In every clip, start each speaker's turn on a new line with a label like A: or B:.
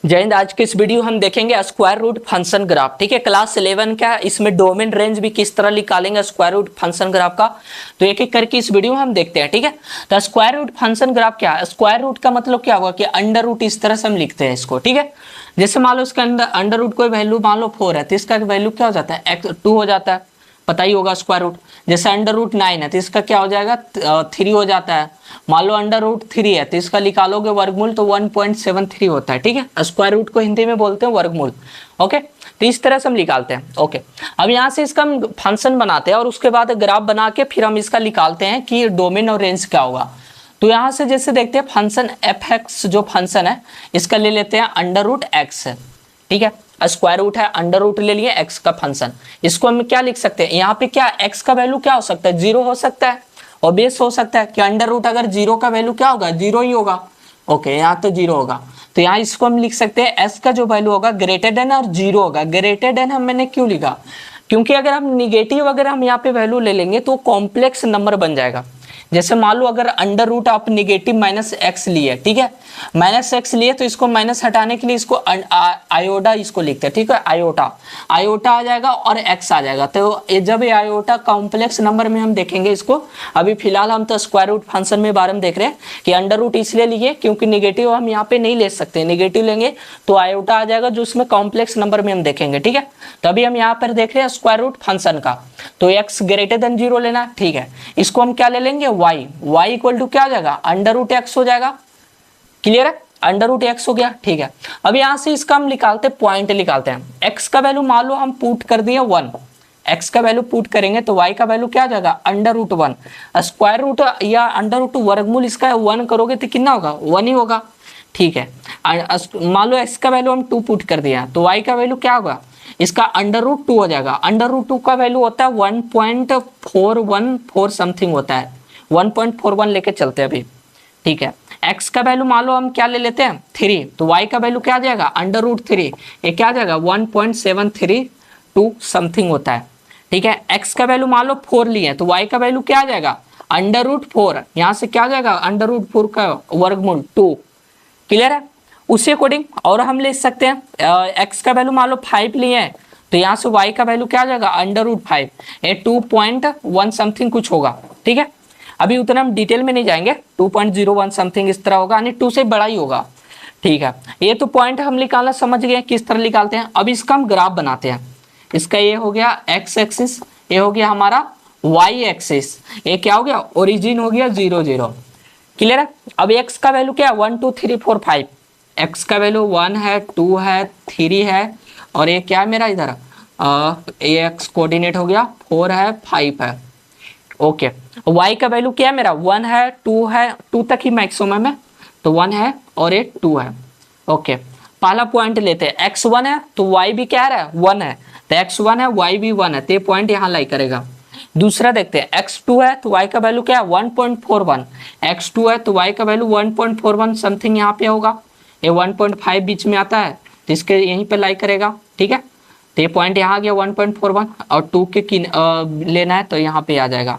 A: जय हिंद। आज के इस वीडियो हम देखेंगे स्क्वायर रूट फंक्शन ग्राफ। ठीक है, क्लास 11 का इसमें डोमेन रेंज भी किस तरह निकालेंगे स्क्वायर रूट फंक्शन ग्राफ का, तो एक एक करके इस वीडियो में हम देखते हैं। ठीक है, तो स्क्वायर रूट फंक्शन ग्राफ क्या है? स्क्वायर रूट का मतलब क्या होगा कि अंडर रूट इस तरह से हम लिखते हैं इसको। ठीक है, जैसे मान लो इसके अंदर अंडर रूट कोई वैल्यू मान लो 4 है तो इसका वैल्यू क्या हो जाता है? एक्स 2 हो जाता है, पता ही होगा स्क्वायर रूट। जैसे अंडर रूट 9 है तो इसका क्या हो जाएगा? 3 हो जाता है। मान लो अंडर रूट 3 है तो इसका निकालोगे वर्गमूल तो 1.73 होता है। ठीक है, स्क्वायर रूट को हिंदी में बोलते हैं वर्गमूल। ओके, तो इस तरह से हम निकालते हैं। ओके, अब यहाँ से इसका हम फंक्शन बनाते हैं और उसके बाद ग्राफ बना के फिर हम इसका निकालते हैं कि डोमेन और रेंज क्या होगा। तो यहाँ से जैसे देखते हैं फंक्शन एफ एक्स जो फंक्शन है इसका ले लेते हैं अंडर रूट एक्स। ठीक है, स्क्वायर रूट है, अंडर रूट ले लिए एक्स का फंक्शन। इसको हम क्या लिख सकते हैं? यहाँ पे क्या एक्स का वैल्यू क्या हो सकता है? 0 हो सकता है और बेस हो सकता है कि अंडर रूट अगर 0 का वैल्यू क्या होगा? 0 ही होगा। ओके, यहाँ तो 0 होगा तो यहाँ इसको हम लिख सकते हैं एस का जो वैल्यू होगा ग्रेटर देन और 0 होगा। ग्रेटर देन हम मैंने क्यों लिखा? क्योंकि अगर हम निगेटिव अगर हम यहाँ पे वैल्यू ले लेंगे तो कॉम्प्लेक्स नंबर बन जाएगा। जैसे मान लो अगर अंडर रूट आप निगेटिव माइनस एक्स लिए, ठीक है, माइनस एक्स लिए तो इसको माइनस हटाने के लिए इसको आयोटा इसको लिखते हैं। ठीक है, आयोटा आयोटा आ जाएगा और एक्स आ जाएगा। तो जब ये आयोटा कॉम्प्लेक्स नंबर में हम देखेंगे इसको, अभी फिलहाल हम तो स्क्वायर रूट फंक्शन में बारे में देख रहे हैं कि अंडर रूट इसलिए लिए क्योंकि निगेटिव हम यहाँ पे नहीं ले सकते। निगेटिव लेंगे तो आयोटा आ जाएगा जो उसमें कॉम्प्लेक्स नंबर में हम देखेंगे। ठीक है, तभी हम यहाँ पर देख रहे हैं स्क्वायर रूट फंक्शन का। तो एक्स ग्रेटर देन 0 लेना। ठीक है, इसको हम क्या ले लेंगे? वाई। वाई इक्वल टू क्या आ जाएगा? अंडर रूट एक्स हो जाएगा। क्लियर है, अंडर रूट एक्स हो गया। ठीक है, अब यहां से इसका हम निकालते पॉइंट निकालते हैं। एक्स का वैल्यू मान लो हम पुट कर दिए 1, एक्स का वैल्यू पुट करेंगे तो वाई का वैल्यू क्या आ जाएगा? Under root 1। स्क्वायर रूट या अंडर रूट वर्गमूल इसका 1 करोगे तो कितना होगा? 1 ही होगा। ठीक है, मान लो एक्स का वैल्यू हम 2 पुट कर दिया तो वाई का वैल्यू क्या होगा? इसका अंडर रूट 2 हो जाएगा। अंडर रूट 2 का वैल्यू होता है 1.414 समथिंग होता है, 1.41 लेके चलते हैं अभी। ठीक है, x का वैल्यू मान लो हम क्या ले लेते हैं? 3, तो y का वैल्यू क्या आ जाएगा? अंडर रूट 3, ये क्या आ जाएगा? 1.732 समथिंग होता है। ठीक है, x का वैल्यू मान लो 4 लिए तो y का वैल्यू क्या आ जाएगा? अंडर रूट 4, यहाँ से क्या आ जाएगा? अंडर रूट 4 का वर्गमूल 2। क्लियर है, उसी अकॉर्डिंग और हम ले सकते हैं x का वैल्यू मान लो 5 लिए हैं तो यहाँ से y का वैल्यू क्या आ जाएगा? अंडर रूट 5, ये 2.1 समथिंग कुछ होगा। ठीक है, अभी उतना हम डिटेल में नहीं जाएंगे, 2.01 समथिंग इस तरह होगा, यानी 2 से बड़ा ही होगा। ठीक है, ये तो पॉइंट हम निकालना समझ गए किस तरह निकालते हैं। अब इसका हम ग्राफ बनाते हैं। इसका ये हो गया एक्स एक्सिस, ये हो गया हमारा वाई एक्सिस, ये क्या हो गया? ओरिजिन हो गया 0 0। क्लियर है, अब एक्स का वैल्यू क्या है? 1 2 3 4 5। एक्स का वैल्यू 1 है, 2 है, 3 है और ये क्या है मेरा इधर ये एक्स कोऑर्डिनेट हो गया 4 है, 5 है। ओके, y का वैल्यू क्या है मेरा? 1 है, 2 है, 2 तक ही मैक्सिमम है तो 1 है और एक 2 है। ओके, पहला पॉइंट लेते हैं, x1 है तो y भी क्या है? 1 है, तो x1 है, y भी 1 है, तो ये पॉइंट यहाँ लाई करेगा। दूसरा देखते हैं, x2 है तो y का वैल्यू क्या है? 1.41। x2 है तो y का वैल्यू 1.41 समथिंग यहाँ पे होगा, ये 1.5 बीच में आता है तो इसके यहीं पे लाई करेगा। ठीक है, तो ये पॉइंट यहाँ आ गया 1.41 और 2 के लेना है तो यहाँ पे आ जाएगा।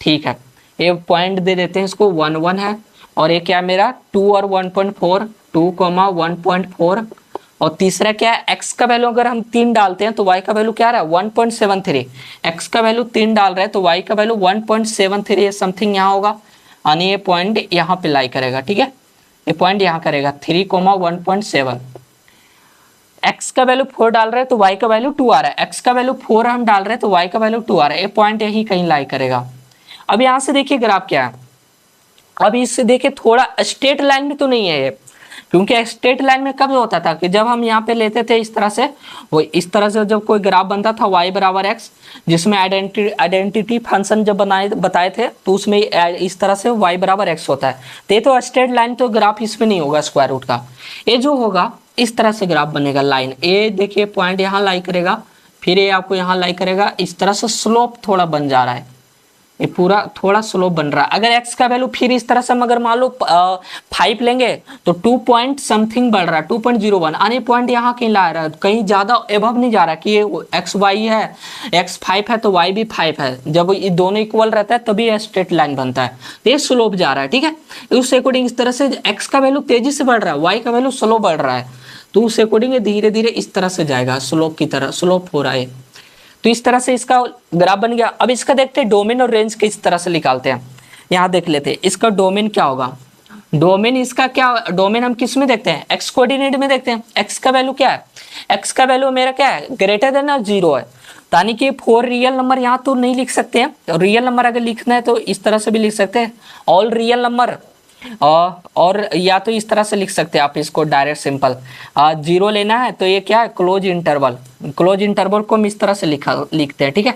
A: ठीक है, ये पॉइंट दे देते हैं इसको 1 1 है और ये क्या मेरा 2 और 1.4, 2, 1.4 और तीसरा क्या है? x का वैल्यू अगर हम 3 डालते हैं तो y का वैल्यू क्या रहा है? 1.73। x का वैल्यू 3 डाल रहे हैं तो y का वैल्यू 1.73 समथिंग यहाँ होगा, यानी ये पॉइंट यहाँ पे लाई करेगा। ठीक है, ये पॉइंट यहाँ करेगा 3, 1.7। x का वैल्यू 4 डाल रहे हैं तो y का वैल्यू 2 आ रहा है, x का वैल्यू 4 हम डाल रहे हैं तो y का वैल्यू 2 आ रहा है, ये पॉइंट यही कहीं लाई करेगा। अब यहाँ से देखिए ग्राफ क्या है। अब इससे देखिए थोड़ा स्ट्रेट लाइन में तो नहीं है ये, क्योंकि स्ट्रेट लाइन में कब होता था कि जब हम यहाँ पे लेते थे इस तरह से, वो इस तरह से जब कोई ग्राफ बनता था y बराबर x, जिसमें आइडेंटिटी फंक्शन जब बताए थे तो उसमें इस तरह से y बराबर x होता है। तो ये तो स्ट्रेट लाइन तो ग्राफ इसमें नहीं होगा स्क्वायर रूट का, ये जो होगा इस तरह से ग्राफ बनेगा। लाइन ये देखिए पॉइंट यहाँ लाई करेगा, फिर ये आपको यहाँ लाई करेगा, इस तरह से स्लोप थोड़ा बन जा रहा है, ये पूरा थोड़ा स्लो बन रहा है। अगर x का वैल्यू फिर इस तरह से हम अगर मान लो 5 लेंगे तो 2 पॉइंट समथिंग बढ़ रहा है, 2.01, आने पॉइंट यहाँ कहीं ला रहा है, कहीं ज्यादा एबव नहीं जा रहा कि ये x y है, x 5 है तो y भी 5 है। जब ये दोनों इक्वल रहता है तभी ये स्ट्रेट लाइन बनता है, तो ये स्लोप जा रहा है। ठीक है, उस अकॉर्डिंग इस तरह से x का वैल्यू तेजी से बढ़ रहा है, y का वैल्यू स्लो बढ़ रहा है, तो उस अकॉर्डिंग धीरे धीरे इस तरह से जाएगा, स्लोप की तरह, स्लोप हो रहा है। तो इस तरह से इसका ग्राफ बन गया। अब इसका देखते हैं डोमेन और रेंज किस तरह से निकालते हैं। यहाँ देख लेते हैं इसका डोमेन क्या होगा। डोमेन इसका क्या, डोमेन हम किस में देखते हैं, एक्स कोऑर्डिनेट में देखते हैं। एक्स का वैल्यू क्या है, एक्स का वैल्यू मेरा क्या है, ग्रेटर देन और 0 है। यानी कि 4 रियल नंबर यहाँ तो नहीं लिख सकते हैं। रियल नंबर अगर लिखना है तो इस तरह से भी लिख सकते हैं, ऑल रियल नंबर, और या तो इस तरह से लिख सकते हैं आप इसको डायरेक्ट सिंपल। 0 लेना है तो ये क्या है, क्लोज इंटरवल। क्लोज इंटरवल को हम इस तरह से लिखते हैं, ठीक है।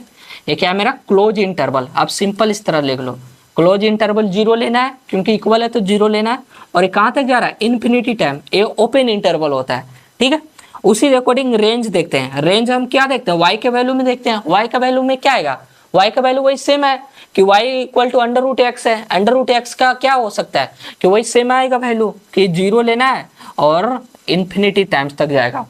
A: ये क्या है मेरा क्लोज इंटरवल, आप सिंपल इस तरह लिख लो। क्लोज इंटरवल 0 लेना है क्योंकि इक्वल है तो 0 लेना है। और ये कहाँ तक जा रहा है, इन्फिनिटी टाइम, ये ओपन इंटरवल होता है, ठीक है। उसी अकॉर्डिंग रेंज देखते हैं। रेंज हम क्या देखते हैं, y के वैल्यू में देखते हैं। y का वैल्यू में क्या आएगा, y का वैल्यू वही सेम है कि y equal to under root x है। अंडर रूट एक्स का क्या हो सकता है कि वही सेम आएगा वैल्यू कि 0 लेना है और इन्फिनिटी टाइम्स तक जाएगा,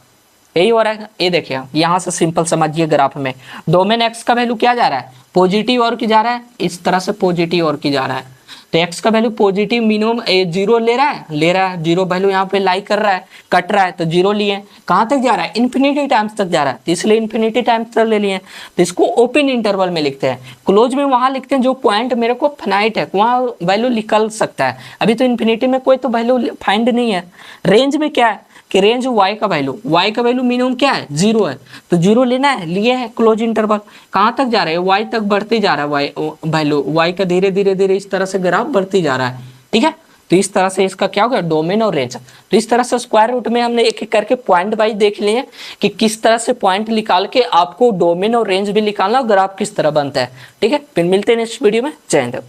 A: यही हो रहा है। ये देखिए यहाँ से सिंपल समझिए, ग्राफ में डोमेन एक्स का वैल्यू क्या जा रहा है, पॉजिटिव और की जा रहा है, इस तरह से पॉजिटिव और की जा रहा है। तो एक्स का वैल्यू पॉजिटिव मिनिमम 0 ले रहा है, 0 वैल्यू यहाँ पे लाई कर रहा है, कट रहा है, तो 0 लिए। कहाँ तक जा रहा है, इन्फिनिटी टाइम्स तक जा रहा है, तो इसलिए इन्फिनिटी टाइम्स तक ले लिए। तो इसको ओपन इंटरवल में लिखते हैं। क्लोज में वहां लिखते हैं जो पॉइंट मेरे को फाइनाइट है, वहां वैल्यू निकल सकता है। अभी तो इन्फिनिटी में कोई तो वैल्यू फाइंड नहीं है। रेंज में क्या है कि रेंज y का वैल्यू मिनिमम क्या है, 0 है, तो 0 लेना है, लिए है। क्लोज इंटरवल कहाँ तक जा रहा है, y तक बढ़ते जा रहा है, वैल्यू y का धीरे धीरे इस तरह से ग्राफ बढ़ती जा रहा है, ठीक है। तो इस तरह से इसका क्या होगा, डोमेन और रेंज। तो इस तरह से स्क्वायर रूट में हमने एक एक करके पॉइंट वाइज देख लिए कि किस तरह से पॉइंट निकाल के आपको डोमेन और रेंज भी निकालना और ग्राफ किस तरह बनता है, ठीक है। फिर मिलते हैं नेक्स्ट वीडियो में। जय हिंद।